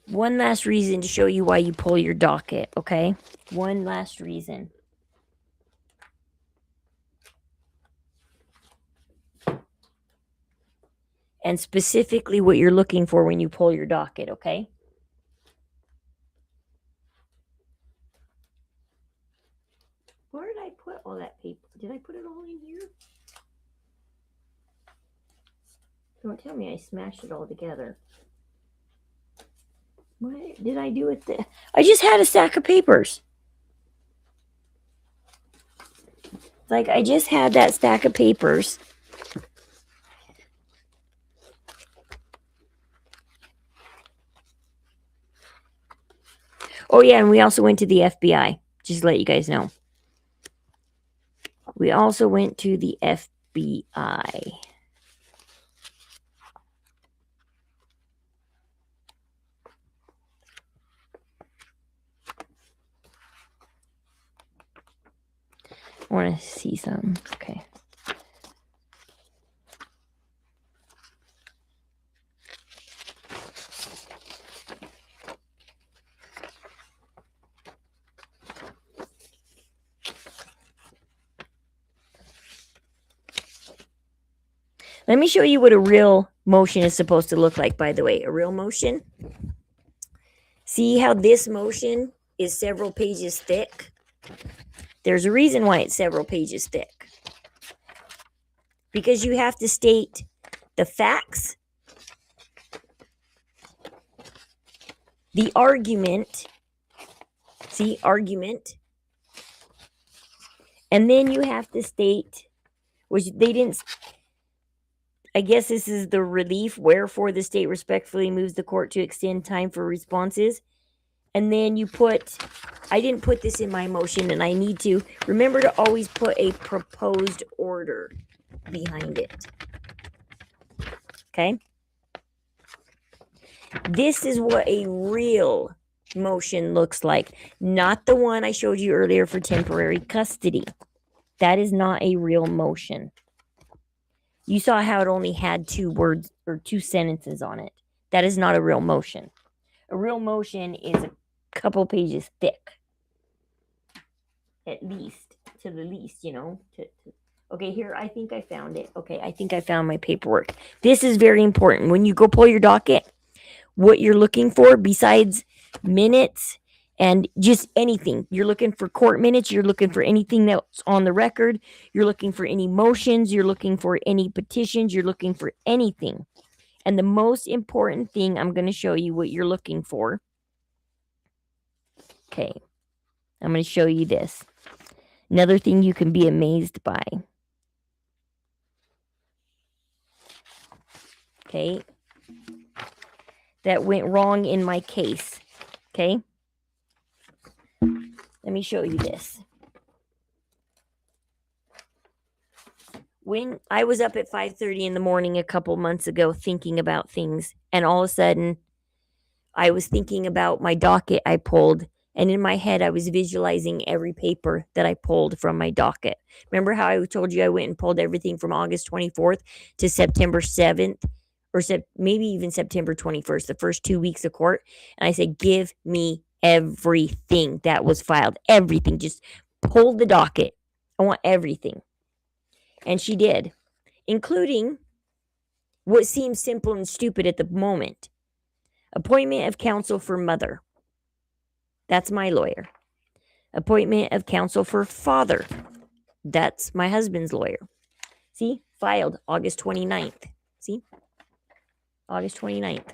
last reason to show you why you pull your docket, okay? One last reason. And specifically what you're looking for when you pull your docket, okay? Where did I put all that paper? Did I put it all in here? Don't tell me I smashed it all together. What did I do with it? I just had a stack of papers. Like, I just had that stack of papers. Oh, yeah, and we also went to the FBI. Just to let you guys know. We also went to the FBI. I want to see some. Okay. Let me show you what a real motion is supposed to look like, by the way. A real motion. See how this motion is several pages thick? There's a reason why it's several pages thick. Because you have to state the facts, the argument, see, argument, and then you have to state, which they didn't, I guess this is the relief, wherefore the state respectfully moves the court to extend time for responses. And then you put, I didn't put this in my motion, and I need to. Remember to always put a proposed order behind it. Okay? This is what a real motion looks like, not the one I showed you earlier for temporary custody. That is not a real motion. You saw how it only had 2 words or 2 sentences on it. That is not a real motion. A real motion is a couple pages thick. At least, to the least, you know. Okay, here, I think I found it. Okay, I think I found my paperwork. This is very important. When you go pull your docket, what you're looking for besides minutes and just anything. You're looking for court minutes. You're looking for anything that's on the record. You're looking for any motions. You're looking for any petitions. You're looking for anything. And the most important thing, I'm going to show you what you're looking for. Okay. I'm going to show you this. Another thing you can be amazed by. Okay. That went wrong in my case. Okay. Let me show you this. When I was up at 5:30 in the morning a couple months ago thinking about things, and all of a sudden I was thinking about my docket I pulled, and in my head I was visualizing every paper that I pulled from my docket. Remember how I told you I went and pulled everything from August 24th to September 7th, or maybe even September 21st, the first 2 weeks of court, and I said, give me everything that was filed, everything. Just pull the docket. I want everything. And she did, including what seems simple and stupid at the moment. Appointment of counsel for mother. That's my lawyer. Appointment of counsel for father. That's my husband's lawyer. See? Filed August 29th. See? August 29th.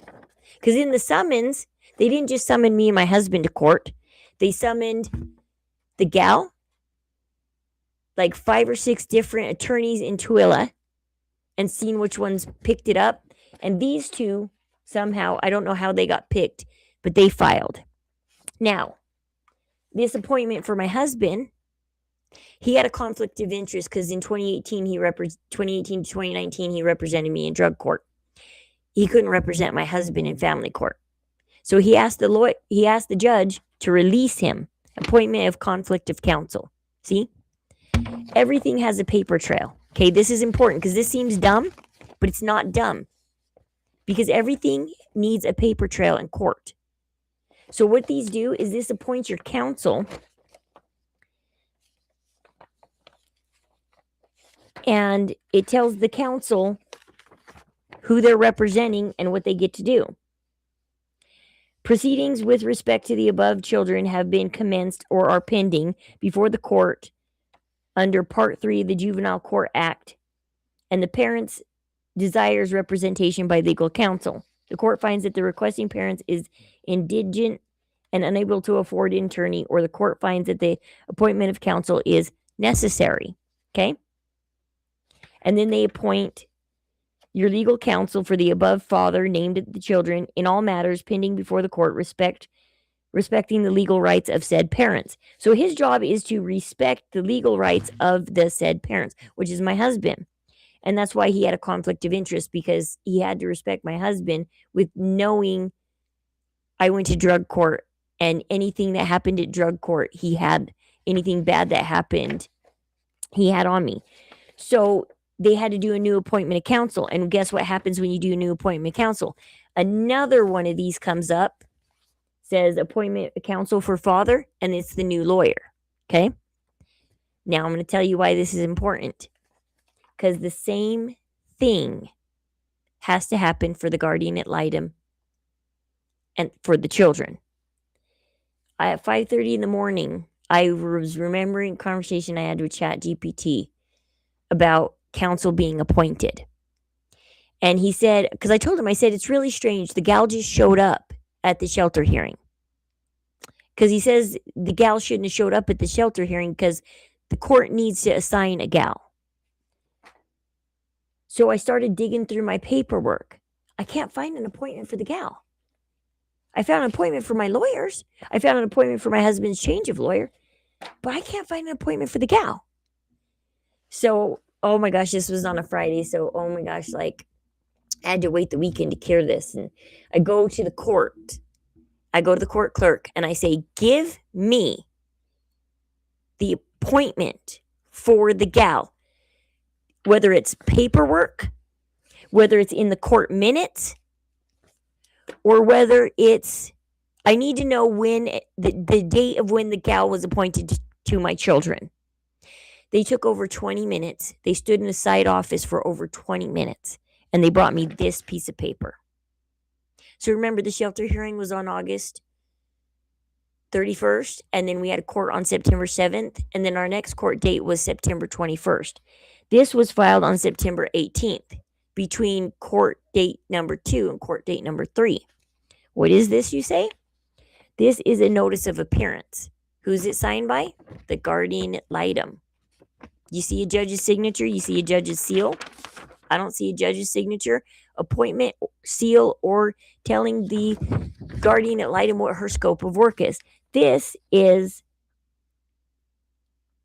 Because in the summons, they didn't just summon me and my husband to court. They summoned the gal, like 5 or 6 different attorneys in Tooele, and seen which ones picked it up. And these 2, somehow, I don't know how they got picked, but they filed. Now, this appointment for my husband, he had a conflict of interest because in 2018 to 2019 he represented me in drug court. He couldn't represent my husband in family court. So he asked the judge to release him. Appointment of conflict of counsel. See? Everything has a paper trail. Okay, this is important because this seems dumb, but it's not dumb. Because everything needs a paper trail in court. So what these do is this appoints your counsel, and it tells the counsel who they're representing and what they get to do. Proceedings with respect to the above children have been commenced or are pending before the court under Part 3 of the Juvenile Court Act, and the parents desires representation by legal counsel. The court finds that the requesting parent is indigent and unable to afford an attorney, or the court finds that the appointment of counsel is necessary. Okay? And then they appoint your legal counsel for the above father named the children in all matters pending before the court, respecting the legal rights of said parents. So his job is to respect the legal rights of the said parents, which is my husband. And that's why he had a conflict of interest, because he had to respect my husband with knowing I went to drug court, and anything that happened at drug court, he had anything bad that happened, he had on me. So they had to do a new appointment of counsel. And guess what happens when you do a new appointment of counsel? Another one of these comes up, says appointment of counsel for father, and it's the new lawyer. Okay? Now I'm going to tell you why this is important. Because the same thing has to happen for the guardian ad litem and for the children. At 5:30 in the morning, I was remembering a conversation I had with ChatGPT about counsel being appointed. And he said, because I told him, I said, it's really strange. The gal just showed up at the shelter hearing. Because he says the gal shouldn't have showed up at the shelter hearing because the court needs to assign a gal. So I started digging through my paperwork. I can't find an appointment for the gal. I found an appointment for my lawyers. I found an appointment for my husband's change of lawyer. But I can't find an appointment for the gal. So, oh my gosh, this was on a Friday. So, oh my gosh, like I had to wait the weekend to cure this. And I go to the court. I go to the court clerk and I say, give me the appointment for the gal. Whether it's paperwork, whether it's in the court minutes, or whether it's, I need to know when the date of when the gal was appointed to my children. They took over 20 minutes. They stood in a side office for over 20 minutes, and they brought me this piece of paper. So remember, the shelter hearing was on August 31st, and then we had a court on September 7th, and then our next court date was September 21st. This was filed on September 18th, between court date number 2 and court date number 3. What is this, you say? This is a notice of appearance. Who's it signed by? The guardian ad litem. You see a judge's signature? You see a judge's seal? I don't see a judge's signature, appointment, seal, or telling the guardian ad litem what her scope of work is. This is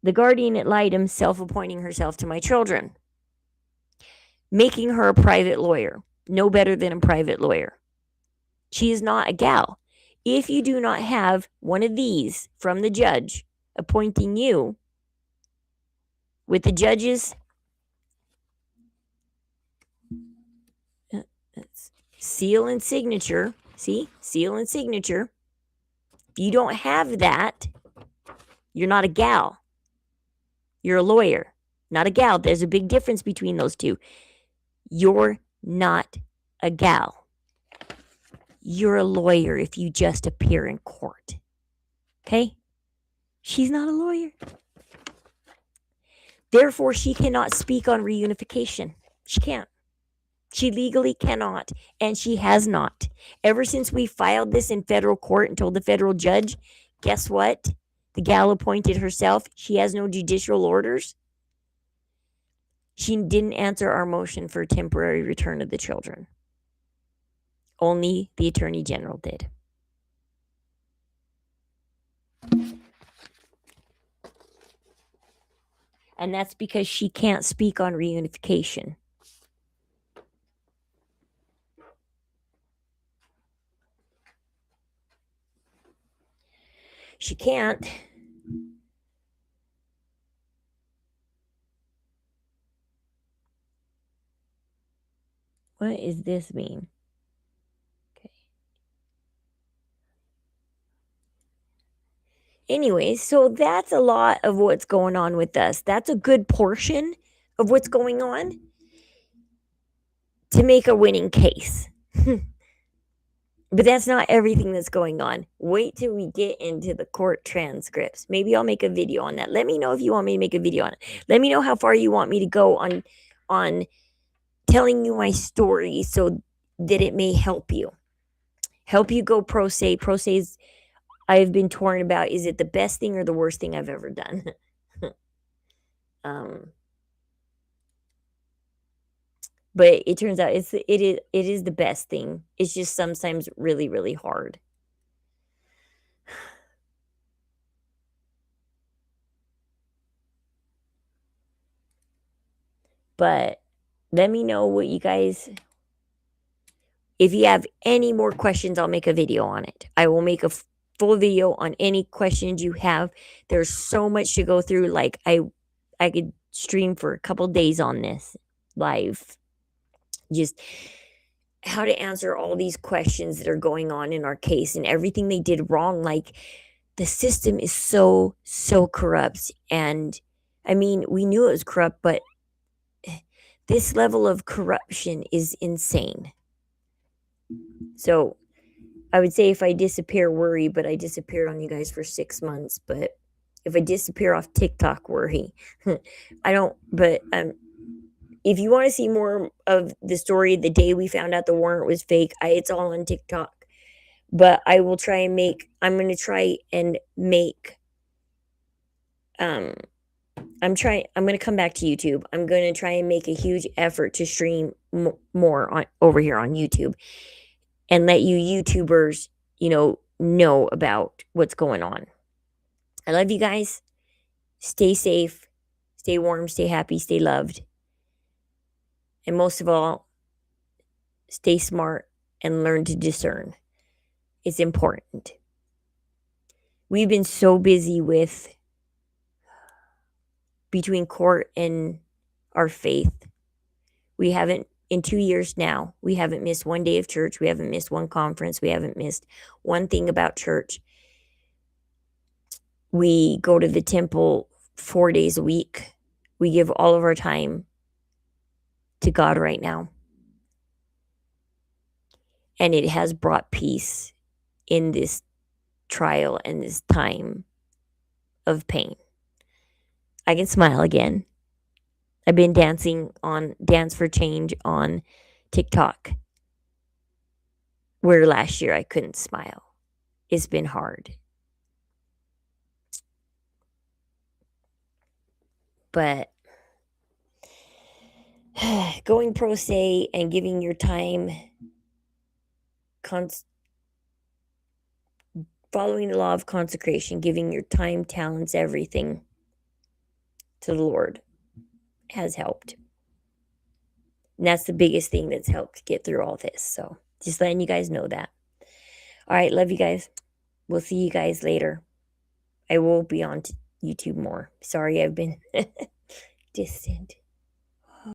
the guardian ad litem self-appointing herself to my children, making her a private lawyer, no better than a private lawyer. She is not a gal. If you do not have one of these from the judge appointing you with the judge's seal and signature, see, seal and signature, if you don't have that, you're not a gal. You're a lawyer, not a gal. There's a big difference between those two. You're not a gal. You're a lawyer if you just appear in court. Okay? She's not a lawyer. Therefore, she cannot speak on reunification. She can't. She legally cannot, and she has not. Ever since we filed this in federal court and told the federal judge, guess what? The gal appointed herself. She has no judicial orders. She didn't answer our motion for temporary return of the children. Only the Attorney General did. And that's because she can't speak on reunification. She can't. What does this mean? Okay. Anyways, so that's a lot of what's going on with us. That's a good portion of what's going on to make a winning case. But that's not everything that's going on. Wait till we get into the court transcripts. Maybe I'll make a video on that. Let me know if you want me to make a video on it. Let me know how far you want me to go on telling you my story so that it may help you. Help you go pro se. Pro se is, I've been torn about, is it the best thing or the worst thing I've ever done? But it turns out it is the best thing. It's just sometimes really, really hard. But let me know what you guys, if you have any more questions, I'll make a video on it. I will make a full video on any questions you have. There's so much to go through. Like I could stream for a couple days on this live. Just how to answer all these questions that are going on in our case and everything they did wrong. Like the system is so corrupt. And I mean, we knew it was corrupt, but this level of corruption is insane. So I would say if I disappear, worry, but I disappeared on you guys for 6 months. But if I disappear off TikTok, worry. I don't, but if you want to see more of the story, the day we found out the warrant was fake, it's all on TikTok. But I will try and I'm going to try and make, I'm going to come back to YouTube. I'm going to try and make a huge effort to stream more over here on YouTube and let you YouTubers, know about what's going on. I love you guys. Stay safe, stay warm, stay happy, stay loved. And most of all, stay smart and learn to discern. It's important. We've been so busy with between court and our faith. We haven't, in 2 years now, we haven't missed one day of church. We haven't missed one conference. We haven't missed one thing about church. We go to the temple 4 days a week. We give all of our time to God right now. And it has brought peace in this trial and this time of pain. I can smile again. I've been dancing on Dance for Change on TikTok, where last year I couldn't smile. It's been hard. But going pro se and giving your time, following the law of consecration, giving your time, talents, everything to the Lord has helped. And that's the biggest thing that's helped get through all this. So just letting you guys know that. All right, love you guys. We'll see you guys later. I will be on YouTube more. Sorry, I've been distant.